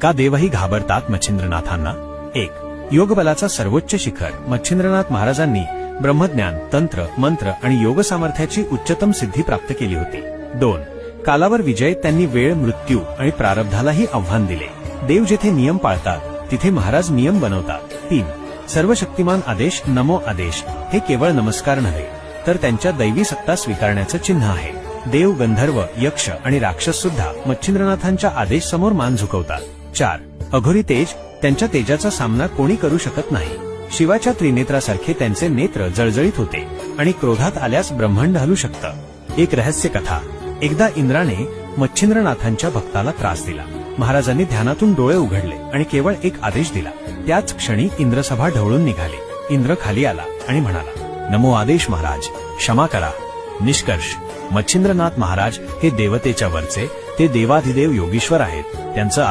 का देवही घाबरतात मच्छिंद्रनाथांना? 1. योगबलाचा सर्वोच्च शिखर. मच्छिंद्रनाथ महाराजांनी ब्रह्मज्ञान, तंत्र, मंत्र आणि योग सामर्थ्याची उच्चतम सिद्धी प्राप्त केली होती. 2. कालावर विजय. त्यांनी वेळ, मृत्यू आणि प्रारब्धालाही आव्हान दिले. देव जिथे नियम पाळतात तिथे महाराज नियम बनवतात. 3. सर्वशक्तिमान आदेश. नमो आदेश हे केवळ नमस्कार नव्हे तर त्यांच्या दैवी सत्ता स्वीकारण्याचं चिन्ह आहे. देव, गंधर्व, यक्ष आणि राक्षस सुद्धा मच्छिंद्रनाथांच्या आदेश समोर मान झुकवतात. 4. अघोरी तेज. त्यांच्या तेजाचा सामना कोणी करू शकत नाही. शिवाच्या त्रिनेत्रासारखे त्यांचे नेत्र जळजळीत होते आणि क्रोधात आल्यास ब्रह्मांड हलू शकतं. एक रहस्य कथा. एकदा इंद्राने मच्छिंद्रनाथांच्या भक्ताला त्रास दिला. महाराजांनी ध्यानातून डोळे उघडले आणि केवळ एक आदेश दिला. त्याच क्षणी इंद्रसभा ढवळून निघाली. इंद्र खाली आला आणि म्हणाला, नमो आदेश महाराज, क्षमा करा. निष्कर्ष, मच्छिंद्रनाथ महाराज हे देवतेच्या वरचे, ते देवाधिदेव योगीश्वर आहेत. त्यांचं